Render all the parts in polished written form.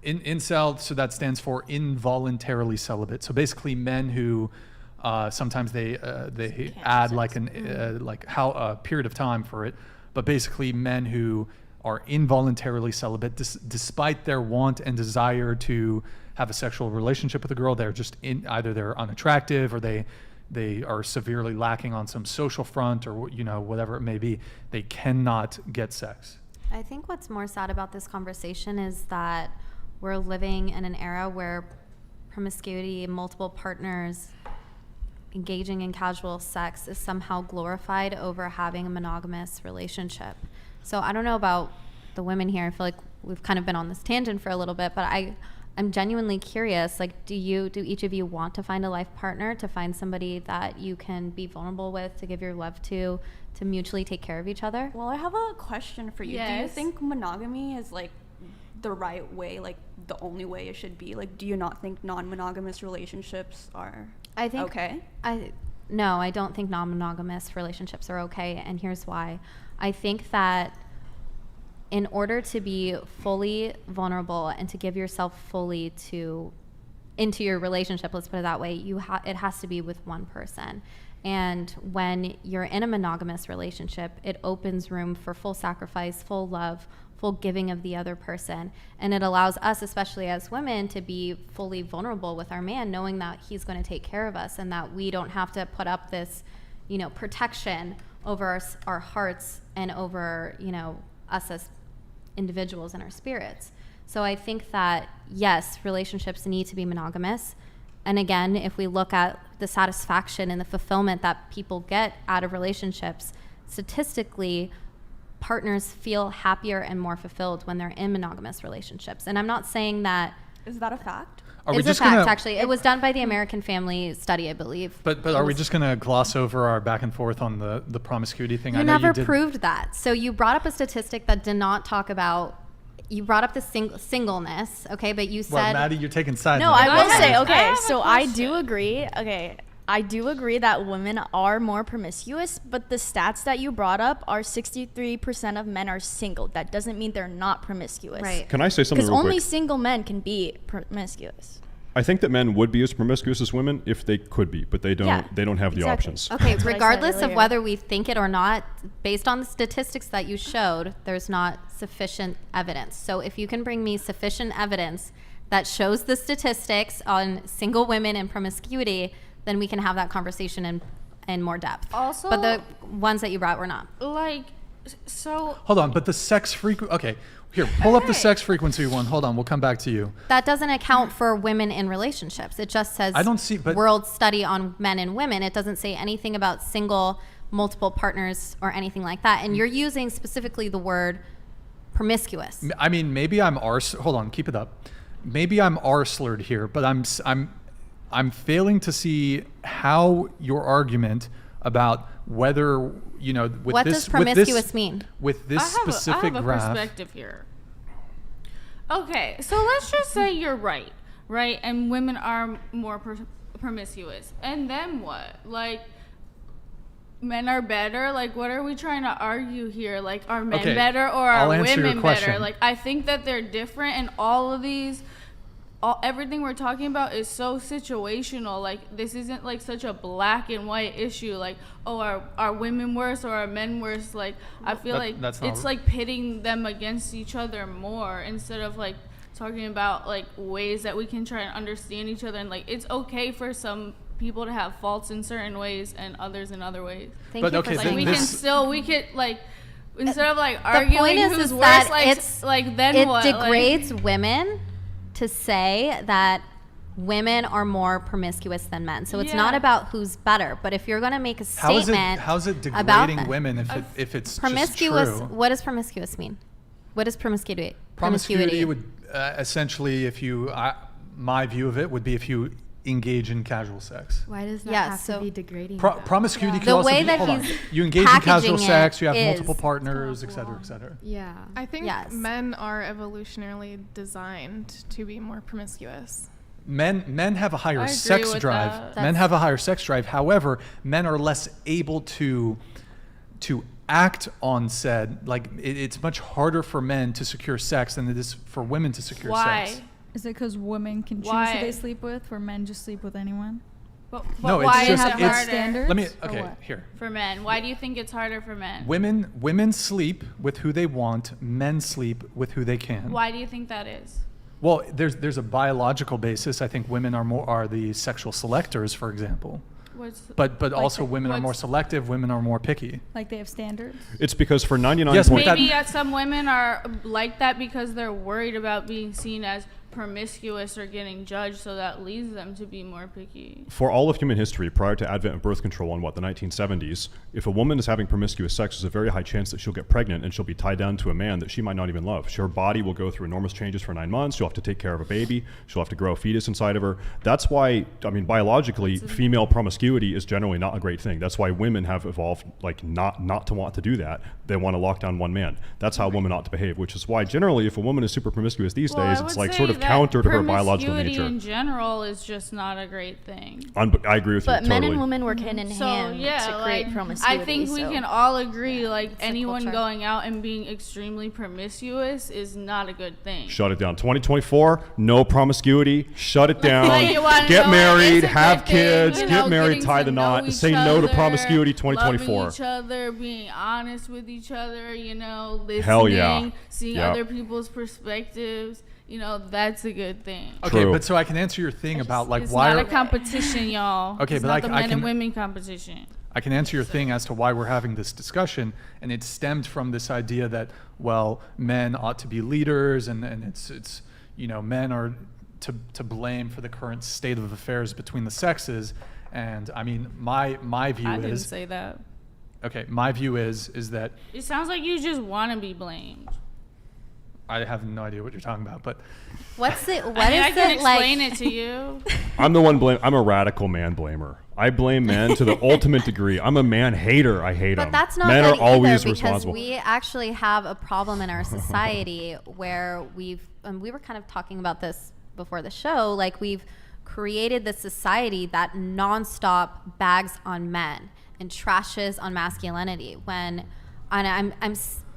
Incel, so that stands for involuntarily celibate. So basically men who sometimes they add like a period of time for it, but basically men who are involuntarily celibate despite their want and desire to have a sexual relationship with a girl. They're just either they're unattractive or they are severely lacking on some social front, or whatever it may be. They cannot get sex. I think what's more sad about this conversation is that we're living in an era where promiscuity, multiple partners, engaging in casual sex is somehow glorified over having a monogamous relationship. So I don't know about the women here. I feel like we've kind of been on this tangent for a little bit, but I'm genuinely curious, like, do each of you want to find a life partner, to find somebody that you can be vulnerable with, to give your love to mutually take care of each other? Well, I have a question for you. Yes. Do you think monogamy is like the right way, like the only way it should be? Like, do you not think non-monogamous relationships are okay? No, I don't think non-monogamous relationships are okay, and here's why. I think that in order to be fully vulnerable and to give yourself fully into your relationship, let's put it that way, it has to be with one person. And when you're in a monogamous relationship, it opens room for full sacrifice, full love, full giving of the other person. And it allows us, especially as women, to be fully vulnerable with our man, knowing that he's going to take care of us and that we don't have to put up this, protection over our hearts and over, us as individuals and our spirits. So I think that, yes, relationships need to be monogamous. And again, if we look at the satisfaction and the fulfillment that people get out of relationships, statistically, partners feel happier and more fulfilled when they're in monogamous relationships. And I'm not saying that... Is that a fact? It's a fact, actually. It was done by the American Family Study, I believe. But are we just going to gloss over our back and forth on the promiscuity thing? You never proved that. So you brought up a statistic that did not talk about... You brought up the singleness, okay? But you said... Well, Maddie, you're taking sides. No, I will say, okay, so I do agree. Okay, I do agree that women are more promiscuous, but the stats that you brought up are 63% of men are single. That doesn't mean they're not promiscuous. Right. Can I say something real Because quick? only single men can be promiscuous. I think that men would be as promiscuous as women if they could be, but they don't. Yeah, They don't have the exactly. options. Okay, That's what I said regardless of earlier. whether we think it or not, based on the statistics that you showed, there's not sufficient evidence. So if you can bring me sufficient evidence that shows the statistics on single women and promiscuity, then we can have that conversation in more depth. Also, but the ones that you brought were not. Hold on, but the sex frequency... Okay, here, pull up the sex frequency one. Hold on, we'll come back to you. That doesn't account for women in relationships. It just says I don't see, but world study on men and women. It doesn't say anything about single, multiple partners or anything like that. And you're using specifically the word promiscuous. I mean, maybe I'm hold on, keep it up. Maybe I'm R-slurred here, but I'm failing to see how your argument about whether, with what does promiscuous mean? With this specific I have a graph. perspective here. Okay, so let's just say you're right? And women are more promiscuous. And then what? Like, men are better? Like, what are we trying to argue here? Like, are men better or are women better? Like, I think that they're different, and all of these... everything we're talking about is so situational. Like, this isn't like such a black and white issue. Like, are women worse or are men worse? Like, I feel it's like pitting them against each other more instead of like talking about like ways that we can try and understand each other. And like, it's okay for some people to have faults in certain ways and others in other ways. Thank you for saying that. we could like, instead of like arguing who's worse, that like then it what? Degrades women to say that women are more promiscuous than men. So it's not about who's better. But if you're going to make a statement, how's it degrading women if it's promiscuous? Just true? What does promiscuous mean? What is promiscuity? Promiscuity would essentially, my view of it would be if you engage in casual sex. Why does that have to be degrading? Promiscuity could the also way be, that he's you engage in casual sex, you have is multiple partners, et cetera, et cetera. Yeah. I think men are evolutionarily designed to be more promiscuous. Men have a higher sex drive. Men have a higher sex drive. However, men are less able to act on said, like it's much harder for men to secure sex than it is for women to secure sex. Is it because women can choose Why? who they sleep with, where men just sleep with anyone? But No, why it's is just it it's. harder standards? Let me. Or Okay, what? here. for men? Why do you think it's harder for men? Women sleep with who they want. Men sleep with who they can. Why do you think that is? Well, there's a biological basis. I think women are the sexual selectors, for example. But also women are more selective. Women are more picky. Like they have standards? It's because for 99. Yes, but Maybe some women are like that because they're worried about being seen as promiscuous or getting judged, so that leads them to be more picky. For all of human history, prior to advent of birth control in the 1970s, if a woman is having promiscuous sex, there's a very high chance that she'll get pregnant and she'll be tied down to a man that she might not even love. Her body will go through enormous changes for 9 months. She'll have to take care of a baby. She'll have to grow a fetus inside of her. That's why, biologically, female promiscuity is generally not a great thing. That's why women have evolved not to want to do that. They want to lock down one man. That's how women ought to behave, which is why generally if a woman is super promiscuous these days, it's like sort of counter to her biological nature. Promiscuity in general is just not a great thing. I agree with you But men totally. and women work hand in hand to create promiscuity. I think we can all agree, anyone culture. going out and being extremely promiscuous is not a good thing. Shut it down. 2024, no promiscuity. Shut it down. You wanna Get know married, what is a have good thing? kids, You get know, married, getting tie to the know knot, each say no to other, promiscuity 2024. Loving each other, being honest with each other, listening, Hell yeah. seeing Yep. other people's perspectives. That's a good thing. Okay, True. but so I can answer your thing about It's why not a competition, y'all. Okay, it's but not I the can- I men and can- women competition. I can answer your thing as to why we're having this discussion, and it stemmed from this idea that, well, men ought to be leaders, and it's men are to blame for the current state of affairs between the sexes. And my view I didn't is say that. okay. My view is that It sounds like you just want to be blamed. I have no idea what you're talking about, but What I is can it like? explain it to you. I'm the one I'm a radical man blamer. I blame men to the ultimate degree. I'm a man hater. I hate them. But that's not Men good are always either, because responsible. we actually have a problem in our society where we were kind of talking about this before the show, we've created this society that nonstop bags on men and trashes on masculinity and I'm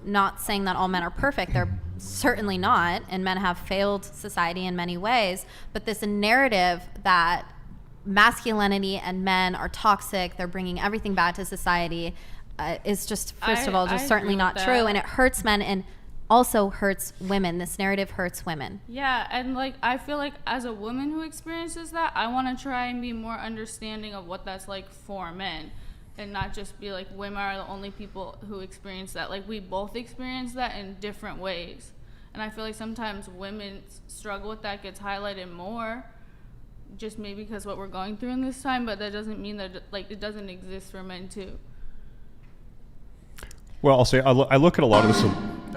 not saying that all men are perfect. They're certainly not, and men have failed society in many ways, but this narrative that masculinity and men are toxic, they're bringing everything bad to society, is just, first of all, just certainly not true, and it hurts men and also hurts women. This narrative hurts women. Yeah, and I feel like as a woman who experiences that, I want to try and be more understanding of what that's like for men, and not just be like women are the only people who experience that. We both experience that in different ways, and I feel like sometimes women struggle with that, gets highlighted more, just maybe because what we're going through in this time, but that doesn't mean that it doesn't exist for men too. Well, I'll say I look at a lot of this.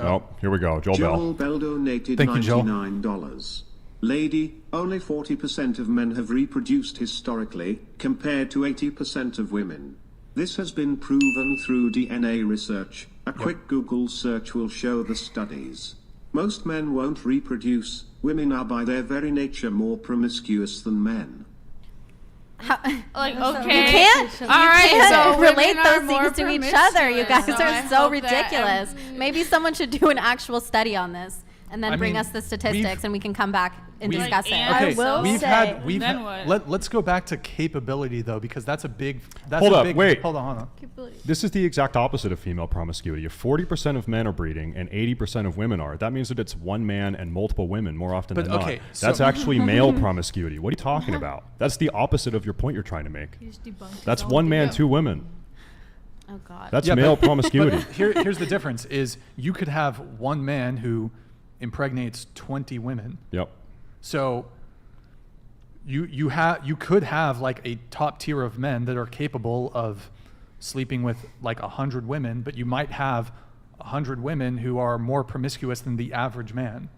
Oh, here we go. Joel Bell donated Thank you, Joel. $99. Lady, only 40% of men have reproduced historically, compared to 80% of women. This has been proven through DNA research. A quick Google search will show the studies. Most men won't reproduce. Women are by their very nature more promiscuous than men. Okay. You can't. All right. So relate women are those more things to each other. You guys promiscuous, are I so hope that ridiculous. Maybe someone should do an actual study on this and then bring us the statistics, and we can come back and discuss it. okay, Then what? let's go back to capability though, because that's a big. Hold on. Capability. This is the exact opposite of female promiscuity. If 40% of men are breeding and 80% of women are, that means that it's one man and multiple women more often than not. That's actually male promiscuity. What are you talking about? That's the opposite of your point you're trying to make. That's one man, two women. Oh God. That's male promiscuity. But here's the difference: is you could have one man who impregnates 20 women. Yep. So you could have a top tier of men that are capable of sleeping with 100 women, but you might have 100 women who are more promiscuous than the average man.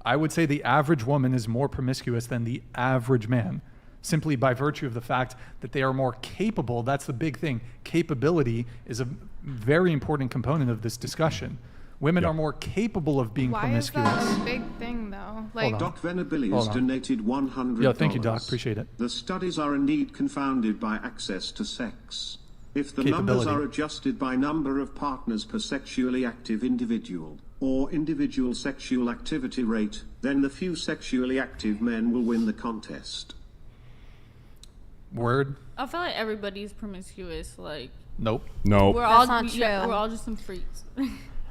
I would say the average woman is more promiscuous than the average man, simply by virtue of the fact that they are more capable. That's the big thing. Capability is a very important component of this discussion. Women are more capable of being promiscuous. Why is that a big thing, though? Doc Venabilis donated $100. Yeah, thank you, Doc. Appreciate it. The studies are indeed confounded by access to sex. If the numbers are adjusted by number of partners per sexually active individual, or individual sexual activity rate, then the few sexually active men will win the contest. Word? I feel like everybody's promiscuous. Like, Nope. No. we're That's all not yeah, true. we're all just some freaks.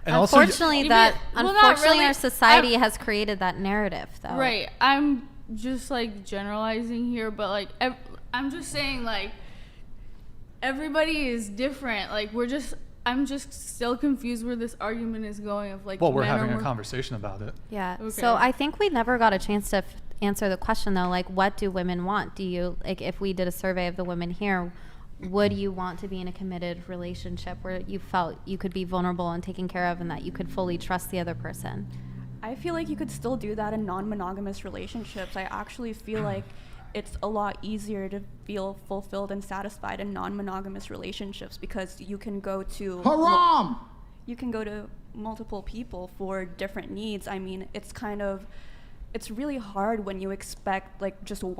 And also, Unfortunately, Even- that well, not unfortunately really. our society has created that narrative, though. Right. I'm just like generalizing here, but like I'm just saying like everybody is different. Like I'm just still confused where this argument is going of like. well, we're men are having a more- conversation about it. Yeah. Okay. So I think we never got a chance to answer the question though. Like, what do women want? Do you like if we did a survey of the women here? Would you want to be in a committed relationship where you felt you could be vulnerable and taken care of and that you could fully trust the other person? I feel like you could still do that in non-monogamous relationships. I actually feel like it's a lot easier to feel fulfilled and satisfied in non-monogamous relationships because you can go to you can go to multiple people for different needs. I mean, it's really hard when you expect like just one